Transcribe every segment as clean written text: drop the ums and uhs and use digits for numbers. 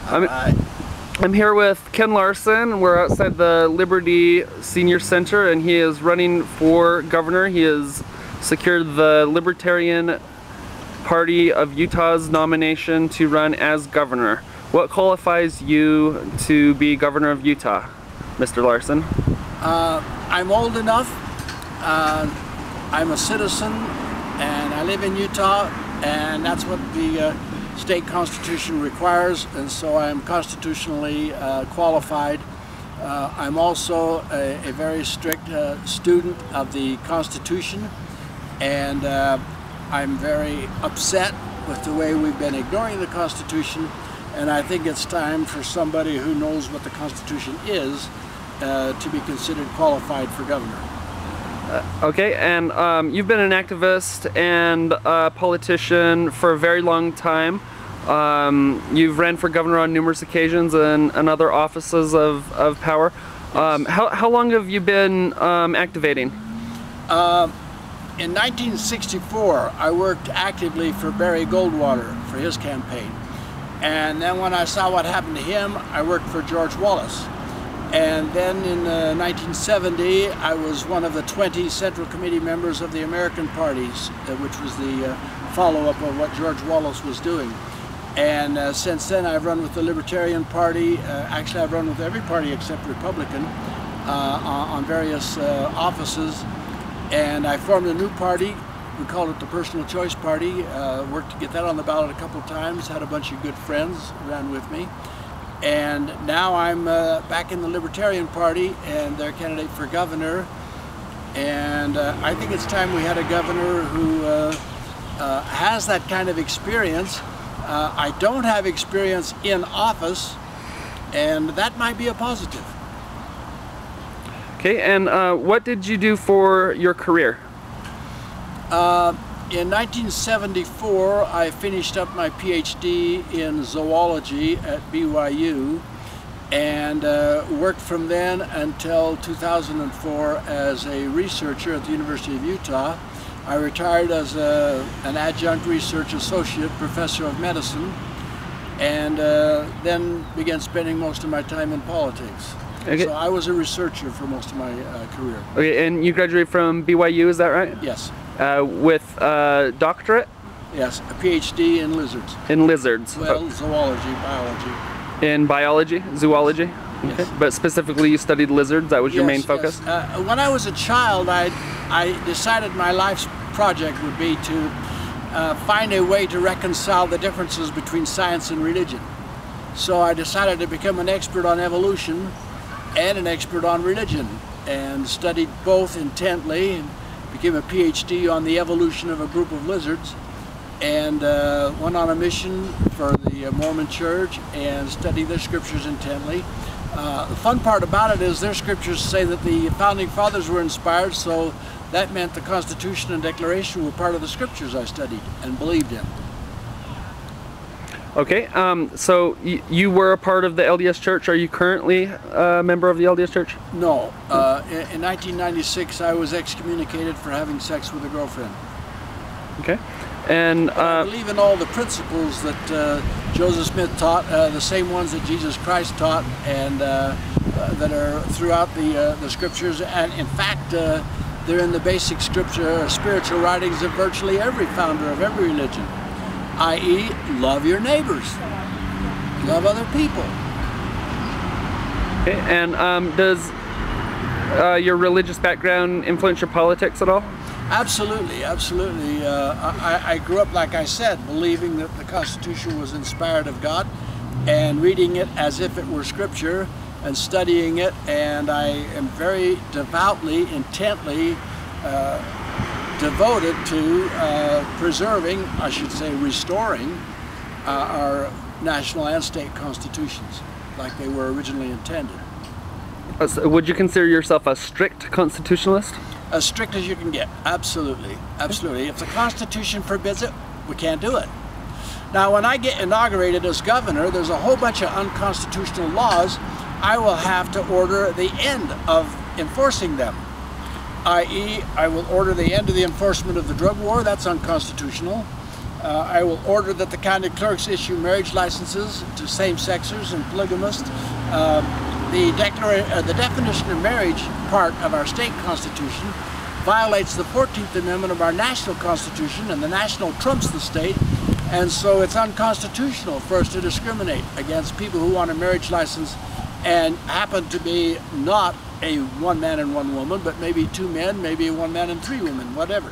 I'm here with Ken Larsen. We're outside the Liberty Senior Center, and he is running for governor. He has secured the Libertarian Party of Utah's nomination to run as governor. What qualifies you to be governor of Utah, Mr. Larsen? I'm old enough. I'm a citizen, and I live in Utah, and that's what the state constitution requires, and so I am constitutionally qualified. I'm also a very strict student of the Constitution, and I'm very upset with the way we've been ignoring the Constitution, and I think it's time for somebody who knows what the Constitution is to be considered qualified for governor. Okay, and you've been an activist and a politician for a very long time. You've ran for governor on numerous occasions and other offices of power. Yes. How long have you been activating? In 1964, I worked actively for Barry Goldwater for his campaign. And then when I saw what happened to him, I worked for George Wallace. And then in 1970, I was one of the 20 Central Committee members of the American parties, which was the follow-up of what George Wallace was doing. And since then, I've run with the Libertarian Party. Actually, I've run with every party except Republican on various offices. And I formed a new party. We called it the Personal Choice Party. Worked to get that on the ballot a couple of times. Had a bunch of good friends ran with me. And now I'm back in the Libertarian Party and their candidate for governor. And I think it's time we had a governor who has that kind of experience. I don't have experience in office, and that might be a positive. Okay, and what did you do for your career? In 1974, I finished up my PhD in zoology at BYU and worked from then until 2004 as a researcher at the University of Utah. I retired as an adjunct research associate professor of medicine, and then began spending most of my time in politics. Okay. So I was a researcher for most of my career. Okay, and you graduated from BYU, is that right? Yes. With a doctorate? Yes, a PhD in lizards. In lizards? Well, zoology, biology. In biology? Zoology? Yes. Okay. But specifically you studied lizards, that was your main focus? Yes. When I was a child, I decided my life's project would be to find a way to reconcile the differences between science and religion. So I decided to become an expert on evolution and an expert on religion, and studied both intently, and became a PhD on the evolution of a group of lizards, and went on a mission for the Mormon Church and studied their scriptures intently. The fun part about it is their scriptures say that the founding fathers were inspired, so that meant the Constitution and Declaration were part of the scriptures I studied and believed in. Okay, so you were a part of the LDS Church. Are you currently a member of the LDS Church? No. In 1996, I was excommunicated for having sex with a girlfriend. Okay. And I believe in all the principles that Joseph Smith taught, the same ones that Jesus Christ taught, and that are throughout the scriptures. And in fact, they're in the basic scripture, spiritual writings of virtually every founder of every religion. I.e., love your neighbors, love other people. Okay, and does your religious background influence your politics at all? Absolutely, absolutely. I grew up, like I said, believing that the Constitution was inspired of God and reading it as if it were scripture and studying it, and I am very devoutly, intently devoted to preserving, I should say restoring, our national and state constitutions like they were originally intended. So would you consider yourself a strict constitutionalist? As strict as you can get, absolutely, absolutely. If the Constitution forbids it, we can't do it. Now when I get inaugurated as governor, there's a whole bunch of unconstitutional laws. I will have to order the end of enforcing them. I.e., I will order the end of the enforcement of the drug war. That's unconstitutional. I will order that the county clerks issue marriage licenses to same-sexers and polygamists. The definition of marriage part of our state constitution violates the 14th Amendment of our national constitution, and the national trumps the state, and so it's unconstitutional for us to discriminate against people who want a marriage license and happen to be not a one man and one woman, but maybe two men, maybe one man and three women, whatever.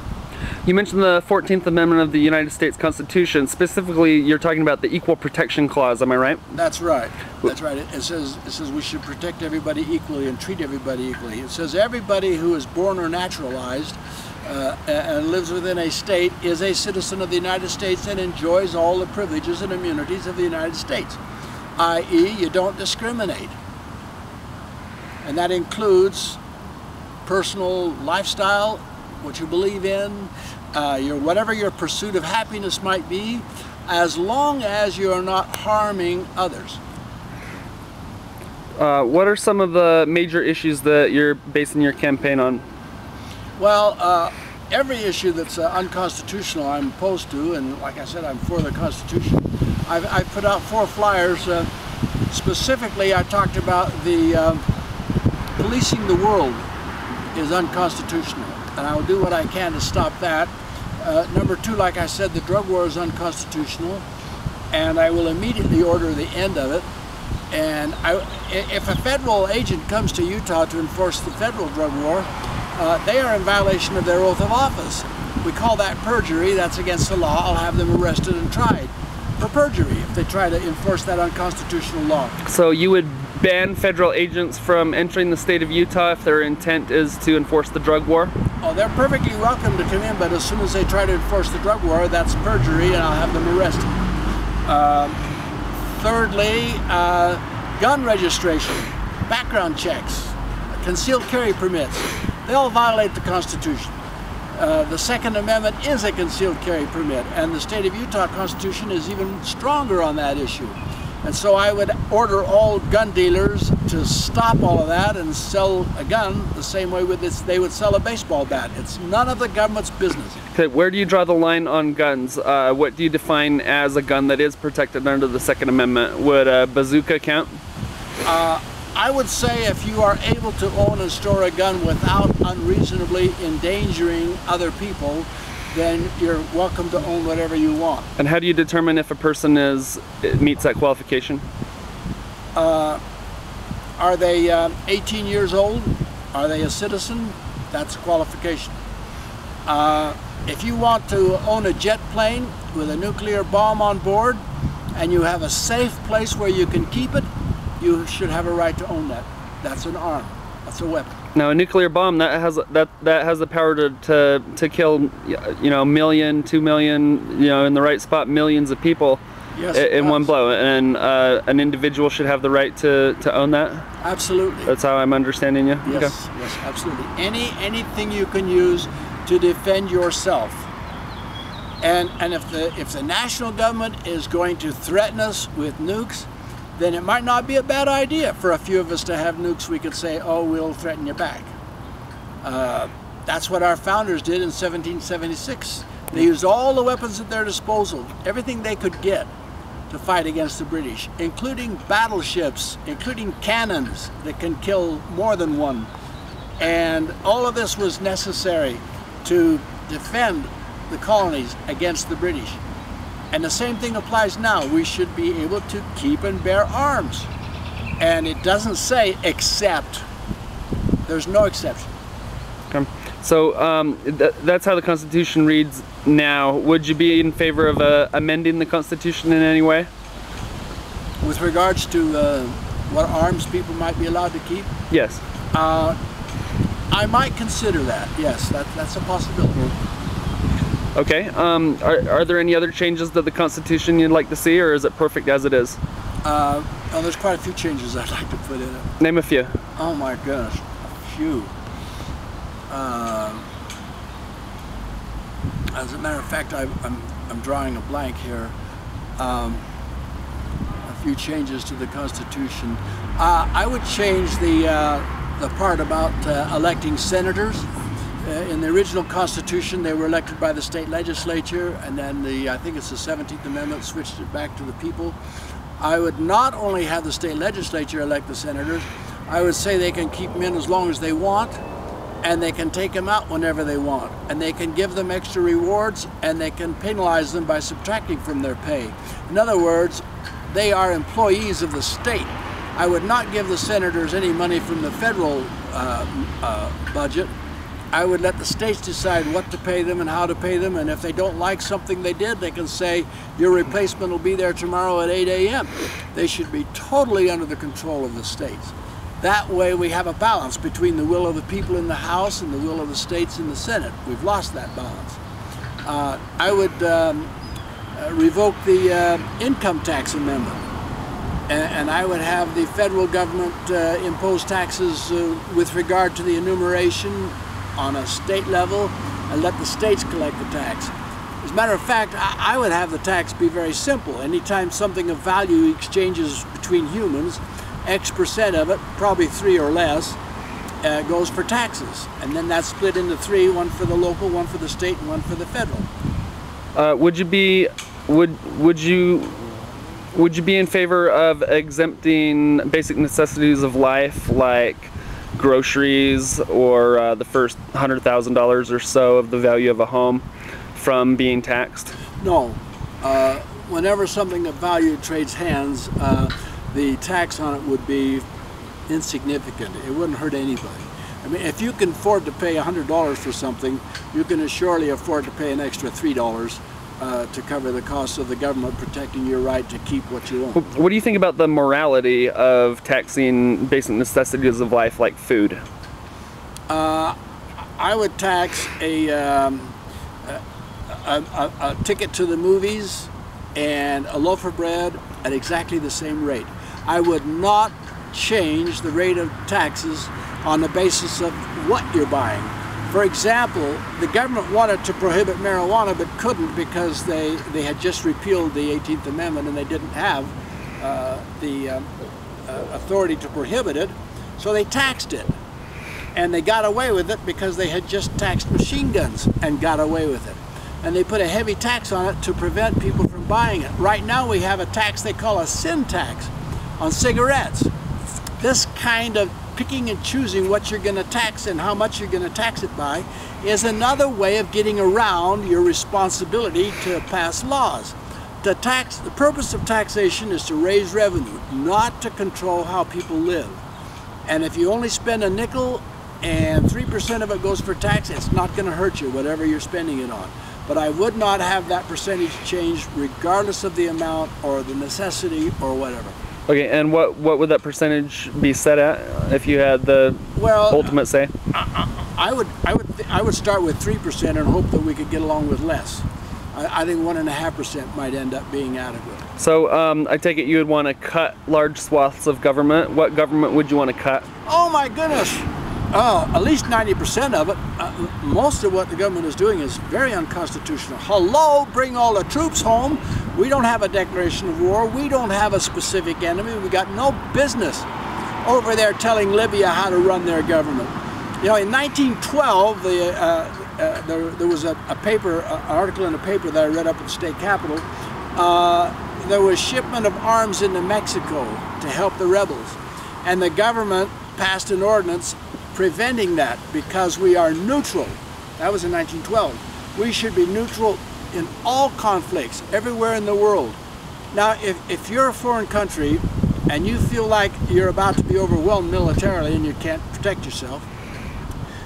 You mentioned the 14th Amendment of the United States Constitution. Specifically, you're talking about the Equal Protection Clause, am I right? That's right. That's right. It says we should protect everybody equally and treat everybody equally. It says everybody who is born or naturalized and lives within a state is a citizen of the United States and enjoys all the privileges and immunities of the United States, i.e. you don't discriminate. And that includes personal lifestyle, what you believe in, whatever your pursuit of happiness might be, as long as you are not harming others. What are some of the major issues that you're basing your campaign on? Well, every issue that's unconstitutional I'm opposed to, and like I said, I'm for the Constitution. I've put out 4 flyers. Specifically, I talked about the policing the world is unconstitutional, and I will do what I can to stop that. Number 2, like I said, the drug war is unconstitutional, and I will immediately order the end of it. And if a federal agent comes to Utah to enforce the federal drug war, they are in violation of their oath of office. We call that perjury. That's against the law. I'll have them arrested and tried for perjury if they try to enforce that unconstitutional law. So you would ban federal agents from entering the state of Utah if their intent is to enforce the drug war? Oh, they're perfectly welcome to come in, but as soon as they try to enforce the drug war, that's perjury, and I'll have them arrested. Thirdly, gun registration, background checks, concealed carry permits, they all violate the Constitution. The Second Amendment is a concealed carry permit, and the state of Utah Constitution is even stronger on that issue. And so I would order all gun dealers to stop all of that and sell a gun the same way they would sell a baseball bat. It's none of the government's business. Okay, where do you draw the line on guns? What do you define as a gun that is protected under the Second Amendment? Would a bazooka count? I would say if you are able to own and store a gun without unreasonably endangering other people, then you're welcome to own whatever you want. And how do you determine if a person meets that qualification? Are they 18 years old? Are they a citizen? That's a qualification. If you want to own a jet plane with a nuclear bomb on board and you have a safe place where you can keep it, you should have a right to own that. That's an arm. That's a weapon. Now, a nuclear bomb that has the power to kill, you know, 1 million, 2 million, you know, in the right spot, millions of people. Yes, in one blow, and an individual should have the right to own that? Absolutely. That's how I'm understanding you? Yes, okay. Yes, absolutely. Anything you can use to defend yourself. And if the national government is going to threaten us with nukes, then it might not be a bad idea for a few of us to have nukes. We could say, oh, we'll threaten you back. That's what our founders did in 1776. They used all the weapons at their disposal, everything they could get, to fight against the British, including battleships, including cannons that can kill more than one. And all of this was necessary to defend the colonies against the British. And the same thing applies now. We should be able to keep and bear arms. And it doesn't say except. There's no exception. Okay. So that's how the Constitution reads now. Would you be in favor of amending the Constitution in any way? With regards to what arms people might be allowed to keep? Yes. I might consider that, yes. That's a possibility. Okay. Are there any other changes to the Constitution you'd like to see, or is it perfect as it is? Oh, there's quite a few changes I'd like to put in it. Name a few. Oh my gosh, a few. As a matter of fact, I'm drawing a blank here. A few changes to the Constitution. I would change the part about electing senators. In the original Constitution, they were elected by the state legislature, and then I think it's the 17th Amendment switched it back to the people. I would not only have the state legislature elect the senators, I would say they can keep them in as long as they want, and they can take them out whenever they want, and they can give them extra rewards, and they can penalize them by subtracting from their pay. In other words, they are employees of the state. I would not give the senators any money from the federal budget. I would let the states decide what to pay them and how to pay them, and if they don't like something they did, they can say, your replacement will be there tomorrow at 8 a.m. They should be totally under the control of the states. That way we have a balance between the will of the people in the House and the will of the states in the Senate. We've lost that balance. I would revoke the income tax amendment. And I would have the federal government impose taxes with regard to the enumeration on a state level and let the states collect the tax. As a matter of fact, I would have the tax be very simple. Anytime something of value exchanges between humans, X% of it, probably 3 or less, goes for taxes. And then that's split into 3, one for the local, one for the state, and one for the federal. Would you be in favor of exempting basic necessities of life like groceries or the first $100,000 or so of the value of a home from being taxed? No. Whenever something of value trades hands, the tax on it would be insignificant. It wouldn't hurt anybody. I mean, if you can afford to pay $100 for something, you can surely afford to pay an extra $3 to cover the cost of the government protecting your right to keep what you own. What do you think about the morality of taxing basic necessities of life like food? I would tax a ticket to the movies and a loaf of bread at exactly the same rate. I would not change the rate of taxes on the basis of what you're buying. For example, the government wanted to prohibit marijuana but couldn't because they had just repealed the 18th Amendment and they didn't have the authority to prohibit it, so they taxed it. And they got away with it because they had just taxed machine guns and got away with it. And they put a heavy tax on it to prevent people from buying it. Right now we have a tax they call a sin tax on cigarettes. This kind of picking and choosing what you're going to tax and how much you're going to tax it by is another way of getting around your responsibility to pass laws. The purpose of taxation is to raise revenue, not to control how people live. And if you only spend a nickel and 3% of it goes for tax, it's not going to hurt you, whatever you're spending it on. But I would not have that percentage change regardless of the amount or the necessity or whatever. Okay, and what would that percentage be set at if you had the ultimate say? I would start with 3% and hope that we could get along with less. I think 1.5% might end up being adequate. So I take it you would want to cut large swaths of government. What government would you want to cut? Oh my goodness! At least 90% of it. Most of what the government is doing is very unconstitutional. Hello, bring all the troops home. We don't have a declaration of war. We don't have a specific enemy. We got no business over there telling Libya how to run their government. You know, in 1912, there was an article in a paper that I read up at the state capitol. There was shipment of arms into Mexico to help the rebels. And the government passed an ordinance preventing that because we are neutral. That was in 1912. We should be neutral in all conflicts, everywhere in the world. Now, if you're a foreign country and you feel like you're about to be overwhelmed militarily and you can't protect yourself,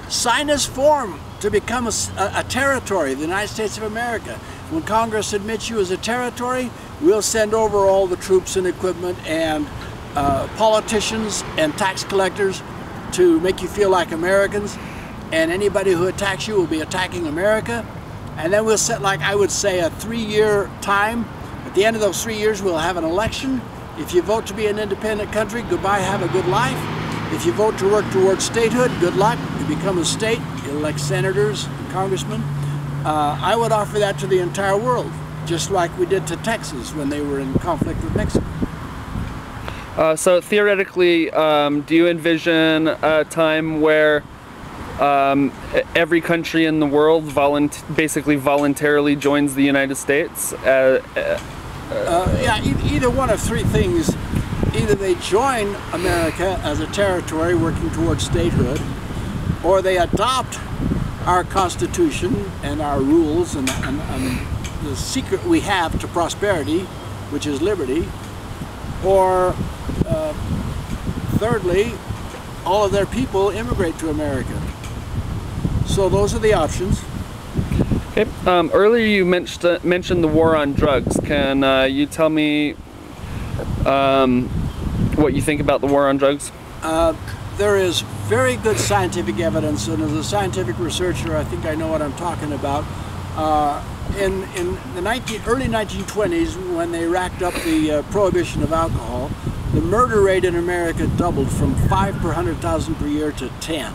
sign this form to become a territory of the United States of America. When Congress admits you as a territory, we'll send over all the troops and equipment and politicians and tax collectors to make you feel like Americans, and anybody who attacks you will be attacking America. And then we'll set, like I would say, a 3-year time. At the end of those 3 years, we'll have an election. If you vote to be an independent country, goodbye, have a good life. If you vote to work towards statehood, good luck. You become a state, you elect senators, congressmen. I would offer that to the entire world, just like we did to Texas when they were in conflict with Mexico. So theoretically, do you envision a time where every country in the world basically voluntarily joins the United States? Yeah, either one of three things. Either they join America as a territory working towards statehood, or they adopt our Constitution and our rules and the secret we have to prosperity, which is liberty, or thirdly, all of their people immigrate to America. So those are the options. Okay. Earlier you mentioned the war on drugs. Can you tell me what you think about the war on drugs? There is very good scientific evidence, and as a scientific researcher, I think I know what I'm talking about. In the early 1920s, when they racked up the prohibition of alcohol, the murder rate in America doubled from 5 per 100,000 per year to 10.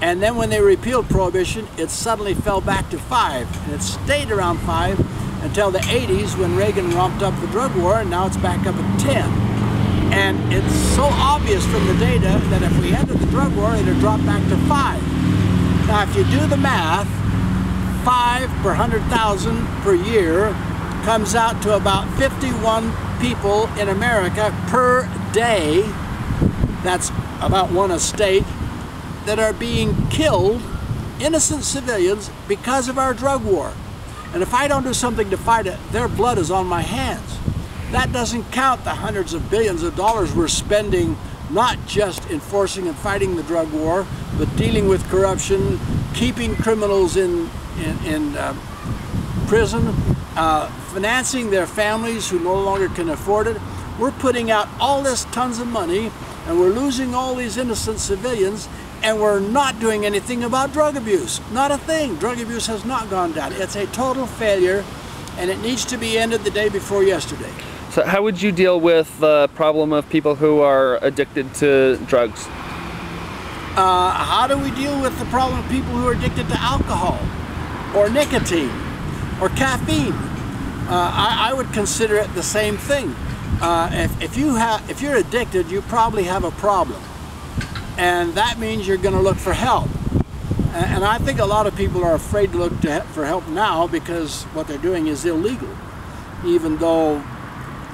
And then when they repealed prohibition, it suddenly fell back to 5, and it stayed around 5 until the 80s when Reagan ramped up the drug war, and now it's back up at 10. And it's so obvious from the data that if we ended the drug war, it would drop back to 5. Now if you do the math, 5 per 100,000 per year comes out to about 51 people in America per day, that's about one a state, that are being killed, innocent civilians, because of our drug war. And if I don't do something to fight it, their blood is on my hands. That doesn't count the hundreds of billions of dollars we're spending, not just enforcing and fighting the drug war, but dealing with corruption, keeping criminals in prison, financing their families who no longer can afford it. We're putting out all this tons of money, and we're losing all these innocent civilians, and we're not doing anything about drug abuse. Not a thing. Drug abuse has not gone down. It's a total failure, and it needs to be ended the day before yesterday. So how would you deal with the problem of people who are addicted to drugs? How do we deal with the problem of people who are addicted to alcohol or nicotine or caffeine? I would consider it the same thing. If you're addicted, you probably have a problem. And that means you're going to look for help. And I think a lot of people are afraid to look for help now because what they're doing is illegal. Even though,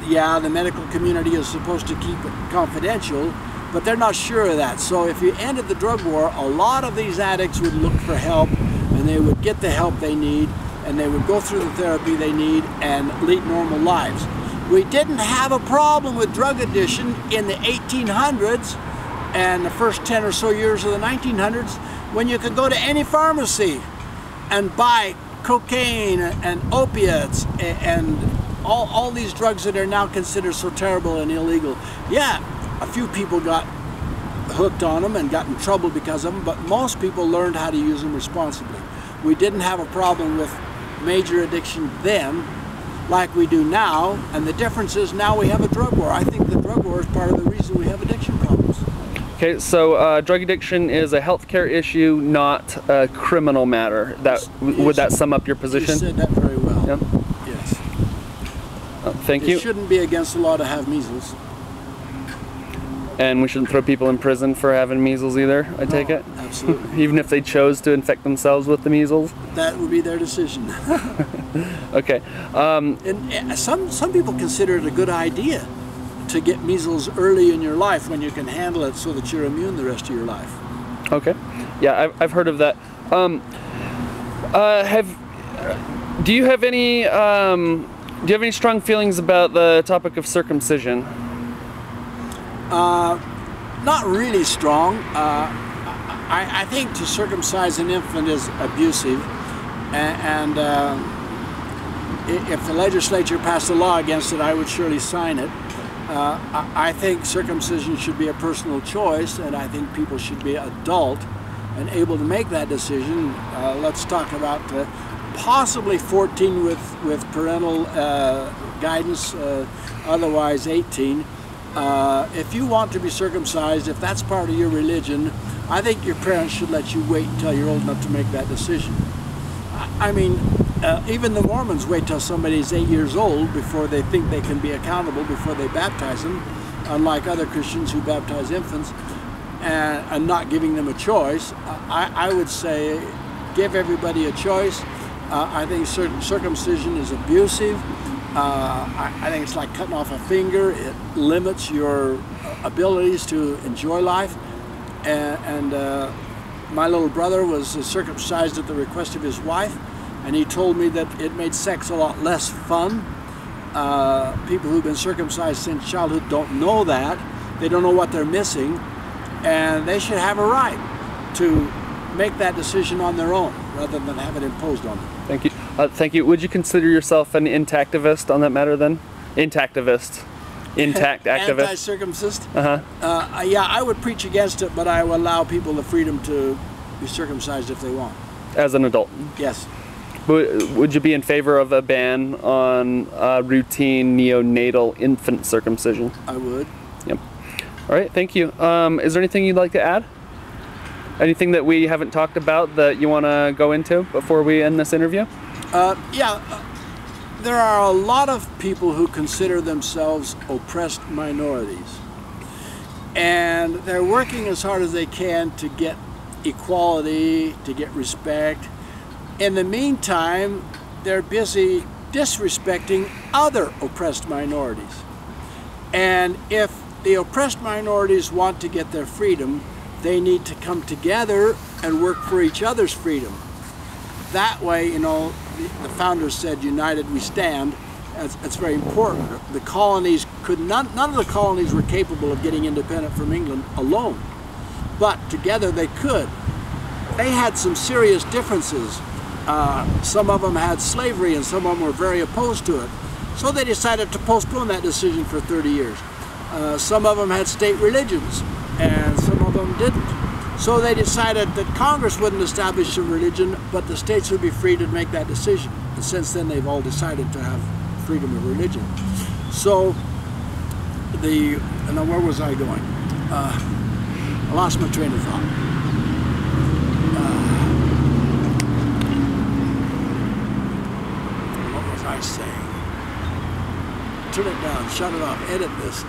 yeah, the medical community is supposed to keep it confidential, but they're not sure of that. So if you ended the drug war, a lot of these addicts would look for help, and they would get the help they need, and they would go through the therapy they need and lead normal lives. We didn't have a problem with drug addiction in the 1800s and the first 10 or so years of the 1900s, when you could go to any pharmacy and buy cocaine and opiates and all these drugs that are now considered so terrible and illegal. Yeah, a few people got hooked on them and got in trouble because of them, but most people learned how to use them responsibly. We didn't have a problem with major addiction then like we do now, and the difference is now we have a drug war. I think the drug war is part of the reason we have addiction problems. Okay, so drug addiction is a healthcare issue, not a criminal matter. Would that sum up your position? You said that very well. Yeah. Yes. Thank you. It shouldn't be against the law to have measles. And we shouldn't throw people in prison for having measles either, I take it? Absolutely. Even if they chose to infect themselves with the measles? That would be their decision. Okay. And some people consider it a good idea to get measles early in your life when you can handle it so that you're immune the rest of your life. Okay. Yeah, I've heard of that. Do you have any strong feelings about the topic of circumcision? Not really strong. I think to circumcise an infant is abusive, and if the legislature passed a law against it, I would surely sign it. I think circumcision should be a personal choice, and I think people should be adult and able to make that decision. Let's talk about possibly 14 with parental guidance, otherwise 18. If you want to be circumcised, if that's part of your religion, I think your parents should let you wait until you're old enough to make that decision. I mean, even the Mormons wait till somebody's 8 years old before they think they can be accountable before they baptize them, unlike other Christians who baptize infants. and not giving them a choice. I would say give everybody a choice. I think circumcision is abusive. I think it's like cutting off a finger. It limits your abilities to enjoy life. And my little brother was circumcised at the request of his wife, and he told me that it made sex a lot less fun. People who've been circumcised since childhood don't know that. They don't know what they're missing, and they should have a right to make that decision on their own rather than have it imposed on them. Thank you. Thank you. Would you consider yourself an intactivist on that matter then? Intactivist. Intact activist. Anti-circumcist? Uh-huh. Yeah, I would preach against it, but I would allow people the freedom to be circumcised if they want. As an adult? Yes. Would you be in favor of a ban on routine neonatal infant circumcision? I would. Yep. All right, thank you. Is there anything you'd like to add? Anything that we haven't talked about that you want to go into before we end this interview? There are a lot of people who consider themselves oppressed minorities, and they're working as hard as they can to get equality, to get respect. In the meantime, they're busy disrespecting other oppressed minorities. And if the oppressed minorities want to get their freedom, they need to come together and work for each other's freedom. That way, you know, the founders said, united we stand. That's very important. The colonies could none of the colonies were capable of getting independent from England alone, but together they could. They had some serious differences. Some of them had slavery and some of them were very opposed to it. So they decided to postpone that decision for 30 years. Some of them had state religions and some of them didn't. So they decided that Congress wouldn't establish a religion, but the states would be free to make that decision. And since then they've all decided to have freedom of religion. So now where was I going? I lost my train of thought. What was I saying? Turn it down, shut it off, edit this.